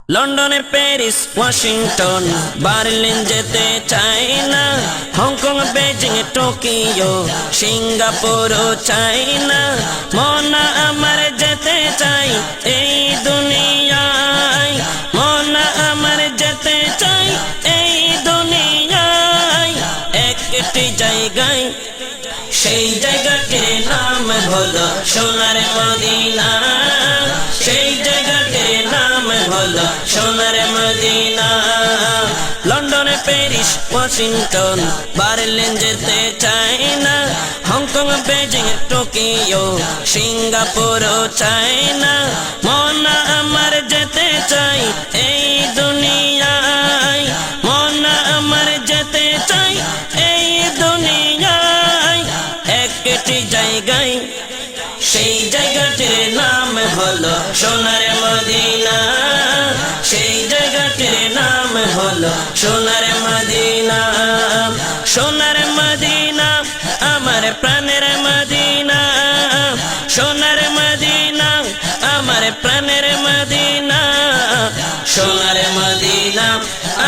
লন্ডনে Paris Washington Berlin যেতে চাই না, হংকং বেজিং টোকিও সিঙ্গাপুরও চাই না, মনা আমার যেতে চাই এই দুনিয়ায়, মনা আমার যেতে চাই এই দুনিয়ায় একটি জায়গায়, সেই জায়গাটির নাম হলো সোনার মদিনা, সেই জায়গাটির নাম হলো সোনার মদিনা। লন্ডন প্যারিস ওয়াশিংটন বার্লিন যেতে চাই না, হংকং বেজিং টোকিও সিঙ্গাপুরও চাই না, মনা আমার যেতে চাই এই দুনিয়ায়, মনা আমার যেতে চাই এই দুনিয়ায় একটি জায়গায়, সেই জায়গাটির নাম হলো সোনার মদিনা, সেই জায়গাটির নাম হলো সোনার মদিনা। সোনার মদিনা আমার প্রাণের মদিনা, সোনার মদিনা আমার প্রাণের মদিনা, সোনার মদিনা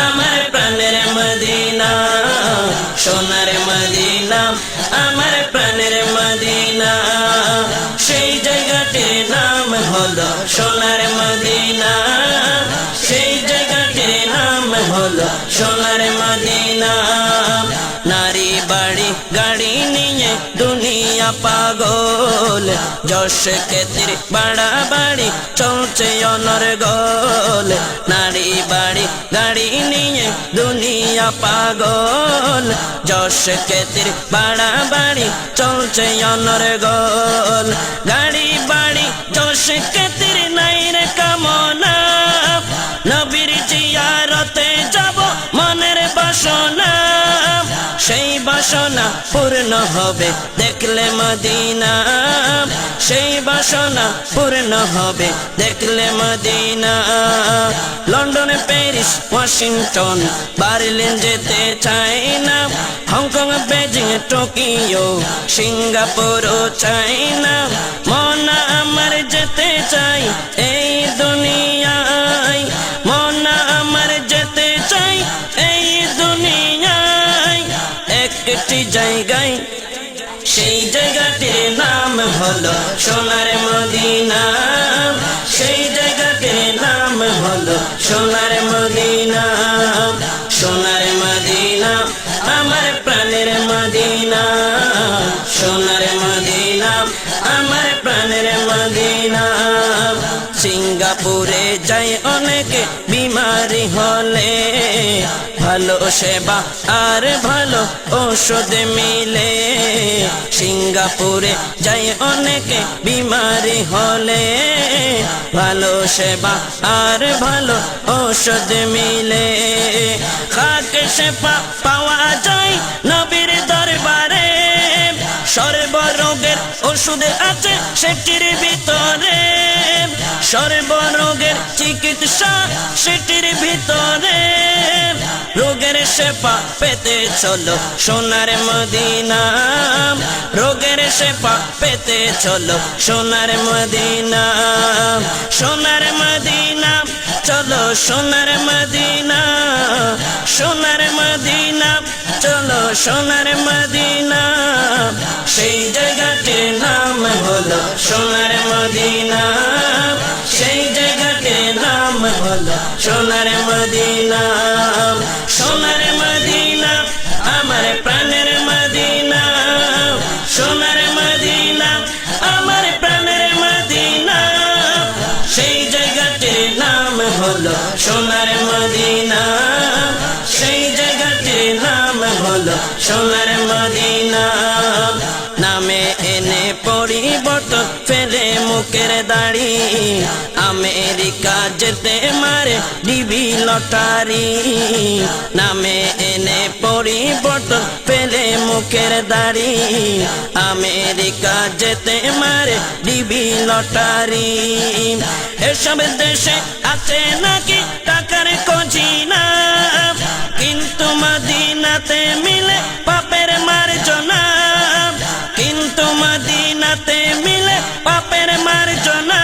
আমার প্রাণের মদিনা, সোনার মদিনা আমার প্রাণের মদিনা, সেই জায়গাটির নাম হলো সোনার মদিনা, সেই জায়গাটির নাম হলো সোনার মদিনা। নারী বাড়ি গাড়ি নিয়ে দুনিয়া পাগল, যশ খ্যাতির বাড়াবাড়ি চলছে অনর্গল, নারী বাড়ি গাড়ি নিয়ে দুনিয়া পাগল, যশ খ্যাতির বাড়াবাড়ি চলছে অনর্গল, গাড়ি বাড়ি যশ খ্যাতির নাই রে কামনা, নবীর জিয়ারতে যাব মনের বাসনা, সেই বাসনা পূর্ণ হবে দেখলে মদিনা, সেই বাসনা পূর্ণ হবে দেখলে মদিনা। লন্ডন প্যারিস ওয়াশিংটন বার্লিন যেতে চাই না, হংকং বেজিং টোকিও সিঙ্গাপুরও চাই না, মনা আমার যেতে চাই এই দুনিয়ায়, মনা আমার যেতে চাই এই দুনিয়ায় একটি জায়গায়, সেই জায়গাটির নাম হলো সোনার মদিনা, সেই জায়গাটির নাম হলো সোনার মদিনা, সোনার মদিনা আমার প্রাণের মদিনা, সোনার মদিনা আমার প্রাণের মদিনা। সিঙ্গাপুরে যাই অনেকে বিমারি হলে, ভালো সেবা আর ভালো ঔষধ মিলে, সিঙ্গাপুরে যাই অনেকে বিমারি হলে, ভালো সেবা আর ভালো ঔষধ মিলে, খাক সেবা পাওয়া যায় নবীর দরবারে, সর্বরোগের ওষুধ আছে সেটির ভিতরে, সর্বরোগের চিকিৎসা সেটির ভিতরে, রোগের সেবা পেতে চলো সোনার মদিনা, রোগের সেবা পেতে চলো সোনার মদিনা, সোনার মদিনা চলো সোনার মদিনা, সোনার মদিনা চলো সোনার মদিনা, সেই জায়গাটির নাম হলো সোনার মদিনা, সেই জায়গাটির নাম হলো সোনার মদিনা, সোনার মদিনা আমার প্রাণের মদিনা, সোনার মদিনা আমার প্রাণের মদিনা, সেই জায়গাটির নাম হলো সোনার মদিনা, সেই জায়গাটির নাম হলো সোনার মদিনা। নামে এনে পরিবর্তন ফেলে মুখের দাড়ি, আমেরিকা যেতে মারে ডিবি লটারি, নামে এনে পরিবর্তন ফেলে মুখের দাড়ি, আমেরিকা যেতে মারে ডিবি লটারি, এসব দেশে আছে নাকি টাকার খজিনা, কিন্তু মদিনাতে মিলে পাপের মার্জনা, কিন্তু মদিনাতে মিলে পাপের মার্জনা,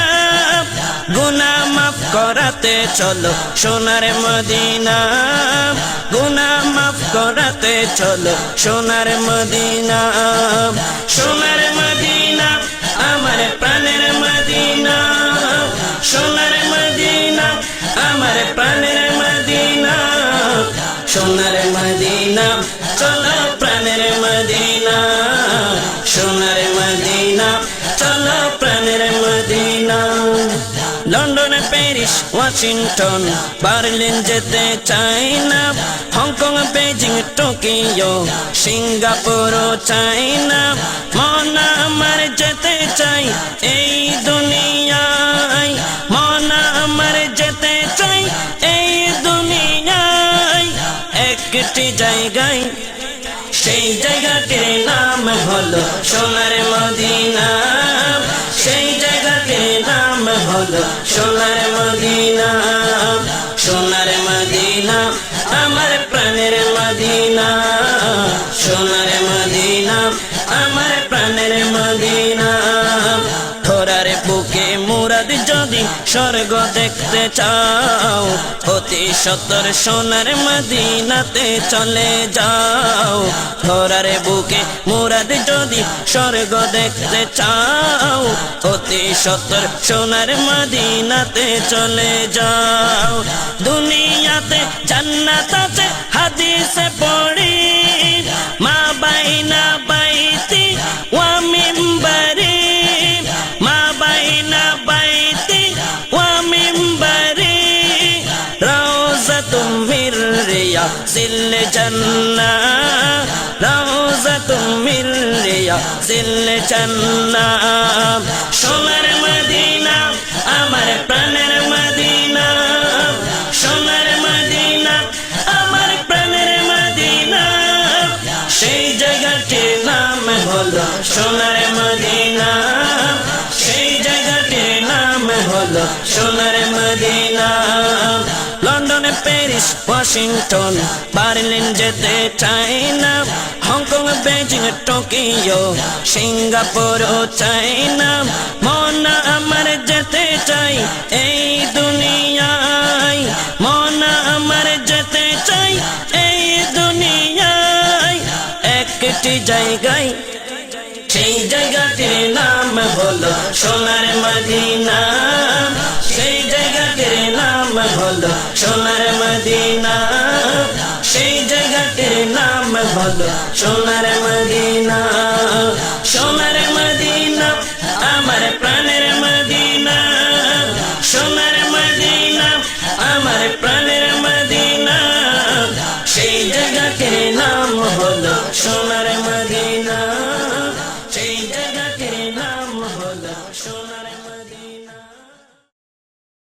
গুনাহ মাফ করাতে চলো সোনার মদিনা গুনাহ মাফ করাতে চলো সোনার মদিনা সোনার মদিনা আমার প্রাণের মদিনা সোনার মদিনা আমার প্রাণের মদিনা সোনার মদিনা চলো প্রাণের মদিনা সোনার মদিনা চলো প্রাণের মদিনা লন্ডন প্যারিস ওয়াশিংটন বার্লিন যেতে চাই না হংকং বেজিং টোকিও সিঙ্গাপুরও চাই না মন আমার যেতে চাই এই দুনিয়ায় মন আমার যেতে চাই এই দুনিয়ায় একটি জায়গায় সেই জায়গাটির নাম হলো সোনার মদিনা সেই জায়গাটির নাম হলো সোনার মদিনা সোনার মদিনা আমার প্রাণের মদিনা সোনার মদিনা আমার প্রাণের মদিনা ধরার বুকে মুরাদ যদি স্বর্গ দেখতে চাও অতি সত্তর সোনার মদিনাতে চলে যাও ধরার বুকে মুরাদ যদি স্বর্গ দেখতে চাও অতি সত্তর সোনার মদিনাতে চলে যাও দুনিয়াতে জান্নাত আছে হাদিসে পড়ি মা বাইনা বাইতি ওয়া মিম্বারি মা বাইনা বাইতি ওয়া মিম্বারি রাউযাতুম মির রিয়াজিল জান্নাহ রাউযাতুম মির রিয়াজিল জান্নাহ সোনার মদিনা আমার প্রাণের মদিনা সোনার মদিনা আমার প্রাণের মদিনা সেই জায়গাটির নাম হলো সোনার মদিনা সেই জায়গাটির নাম হলো সোনার মদিনা লন্ডন প্যারিস ওয়াশিংটন বার্লিন যেতে চাই না হংকং বেজিং টোকিও সিঙ্গাপুরও চাই না মন আমার যেতে চাই এই দুনিয়ায় মন আমার যেতে চাই এই দুনিয়ায় একটি জায়গায় সেই জায়গাটির নাম হলো সোনার মদিনা সেই জায়গাটির নাম হলো সোনার মদিনা সেই জায়গাটির নাম হলো সোনার মদিনা সোনার মদিনা আমার প্রাণের মদিনা সোনার মদিনা আমার প্রাণের মদিনা সেই জায়গাটির নাম হলো সোনার মদিনা সেই জায়গাটির নাম হলো সোনার